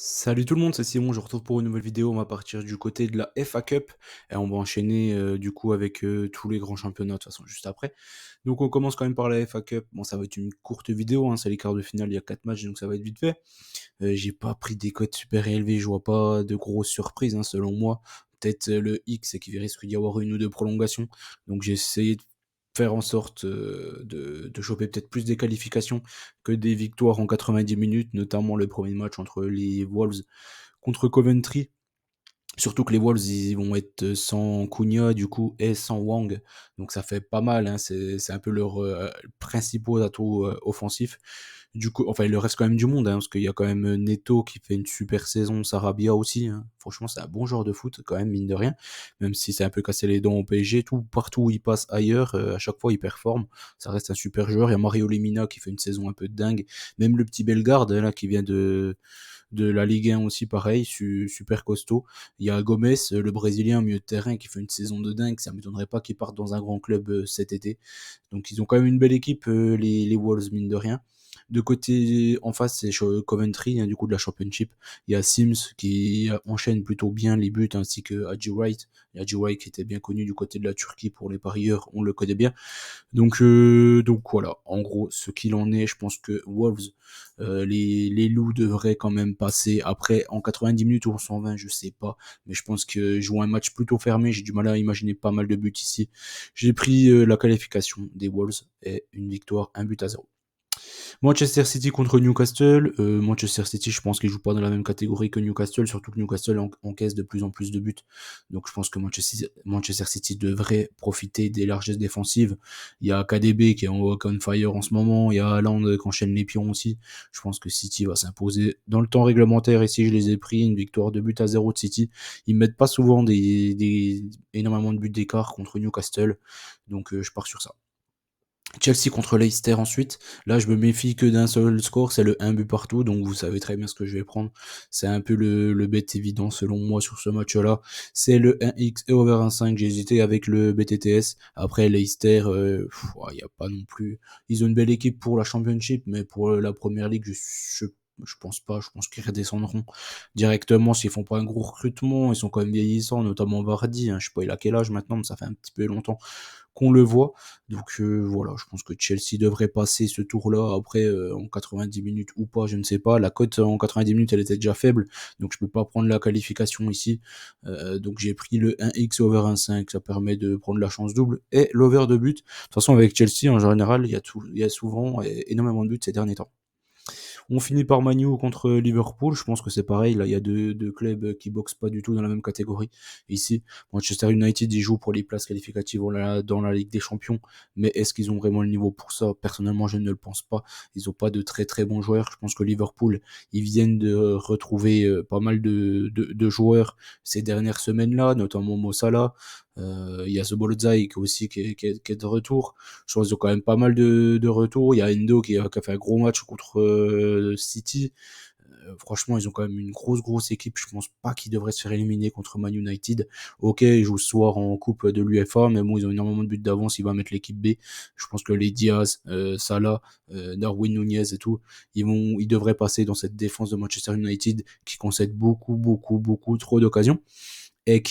Salut tout le monde, c'est Simon, je vous retrouve pour une nouvelle vidéo. On va partir du côté de la FA Cup et on va enchaîner du coup avec tous les grands championnats de toute façon juste après. Donc on commence quand même par la FA Cup. Bon, ça va être une courte vidéo, hein, c'est les quarts de finale, il y a 4 matchs donc ça va être vite fait. J'ai pas pris des cotes super élevées, je vois pas de grosses surprises, hein, selon moi. Peut-être le X, c'est qu'il risque d'y avoir une ou deux prolongations. Donc j'ai essayé de faire en sorte de choper peut-être plus des qualifications que des victoires en 90 minutes, notamment le premier match entre les Wolves contre Coventry. Surtout que les Wolves, ils vont être sans Cunha, du coup, et sans Wang. Donc ça fait pas mal, hein. C'est un peu leurs principaux atouts offensifs. Du coup, enfin, il leur reste quand même du monde, hein, parce qu'il y a quand même Neto qui fait une super saison, Sarabia aussi, hein. Franchement, c'est un bon joueur de foot, quand même, mine de rien. Même si c'est un peu cassé les dents au PSG, tout, partout où il passe ailleurs, à chaque fois, il performe. Ça reste un super joueur. Il y a Mario Lemina qui fait une saison un peu dingue. Même le petit Bellegarde, là, qui vient de la Ligue 1 aussi, pareil, super costaud. Il y a Gomez, le Brésilien, milieu de terrain, qui fait une saison de dingue. Ça ne m'étonnerait pas qu'il parte dans un grand club cet été. Donc ils ont quand même une belle équipe, les Wolves, mine de rien. De côté en face, c'est Coventry, hein, du coup de la Championship. Il y a Sims qui enchaîne plutôt bien les buts, ainsi que Hadji Wright. Hadji Wright qui était bien connu du côté de la Turquie pour les parieurs, on le connaît bien. Donc voilà, en gros, ce qu'il en est, je pense que Wolves, les loups devraient quand même passer. Après, en 90 minutes ou en 120, je sais pas, mais je pense que jouer un match plutôt fermé, j'ai du mal à imaginer pas mal de buts ici. J'ai pris la qualification des Wolves et une victoire, un but à zéro. Manchester City contre Newcastle. Manchester City, je pense qu'ils jouent pas dans la même catégorie que Newcastle, surtout que Newcastle encaisse de plus en plus de buts. Donc je pense que Manchester City devrait profiter des largesses défensives. Il y a KDB qui est on fire en ce moment, il y a Haaland qui enchaîne les pions aussi. Je pense que City va s'imposer dans le temps réglementaire. Ici, je les ai pris, une victoire de but à zéro de City. Ils mettent pas souvent énormément de buts d'écart contre Newcastle. Donc je pars sur ça. Chelsea contre Leicester ensuite. Là, je me méfie que d'un seul score, c'est le 1 but partout, donc vous savez très bien ce que je vais prendre. C'est un peu le bet évident selon moi sur ce match-là. C'est le 1x et over 1,5. J'ai hésité avec le BTTS. Après, Leicester, il n'y a pas non plus. Ils ont une belle équipe pour la Championship, mais pour la Première Ligue, je pense pas. Je pense qu'ils redescendront directement s'ils font pas un gros recrutement. Ils sont quand même vieillissants, notamment Vardy, hein. Je sais pas, il a quel âge maintenant, mais ça fait un petit peu longtemps qu'on le voit. Donc voilà, je pense que Chelsea devrait passer ce tour-là. Après, en 90 minutes ou pas, je ne sais pas. La cote en 90 minutes, elle était déjà faible, donc je peux pas prendre la qualification ici. Donc j'ai pris le 1x over 1,5, ça permet de prendre la chance double et l'over de but. De toute façon, avec Chelsea, en général, il y a souvent énormément de buts ces derniers temps. On finit par Manu contre Liverpool. Je pense que c'est pareil. Là, il y a deux clubs qui boxent pas du tout dans la même catégorie. Ici, Manchester United, ils jouent pour les places qualificatives dans la Ligue des Champions. Mais est-ce qu'ils ont vraiment le niveau pour ça? Personnellement, je ne le pense pas. Ils ont pas de très très bons joueurs. Je pense que Liverpool, ils viennent de retrouver pas mal de joueurs ces dernières semaines-là, notamment Mo Salah. Il y a Szoboszlai aussi qui est de retour. Je pense qu'ils ont quand même pas mal de retours. Il y a Endo qui a fait un gros match contre City. Franchement, ils ont quand même une grosse équipe. Je pense pas qu'ils devraient se faire éliminer contre Man United. Ok, ils jouent ce soir en coupe de l'UEFA, mais bon, ils ont énormément de buts d'avance. Ils vont mettre l'équipe B. Je pense que les Diaz, Salah, Darwin Nunez et tout, ils devraient passer dans cette défense de Manchester United qui concède beaucoup trop d'occasions et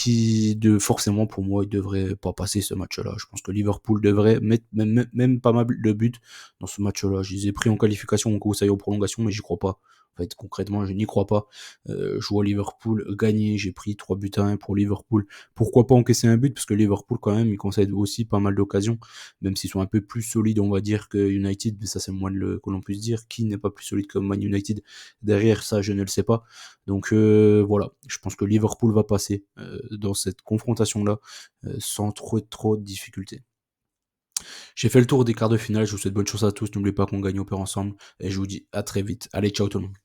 forcément pour moi il devrait pas passer ce match-là. Je pense que Liverpool devrait mettre même pas mal de buts dans ce match-là. Je les ai pris en qualification au coup ça y est aux prolongations, mais j'y crois pas. En fait, concrètement, je n'y crois pas. Je vois Liverpool gagner, j'ai pris 3 buts à 1 pour Liverpool. Pourquoi pas encaisser un but? Parce que Liverpool, quand même, ils concèdent aussi pas mal d'occasions, même s'ils sont un peu plus solides, on va dire, que United, mais ça c'est moins que l'on puisse dire. Qui n'est pas plus solide que Man United? Derrière ça, je ne le sais pas. Donc voilà, je pense que Liverpool va passer dans cette confrontation-là sans trop de difficultés. J'ai fait le tour des quarts de finale, je vous souhaite bonne chance à tous, n'oubliez pas qu'on gagne au peur ensemble, et je vous dis à très vite. Allez, ciao tout le monde.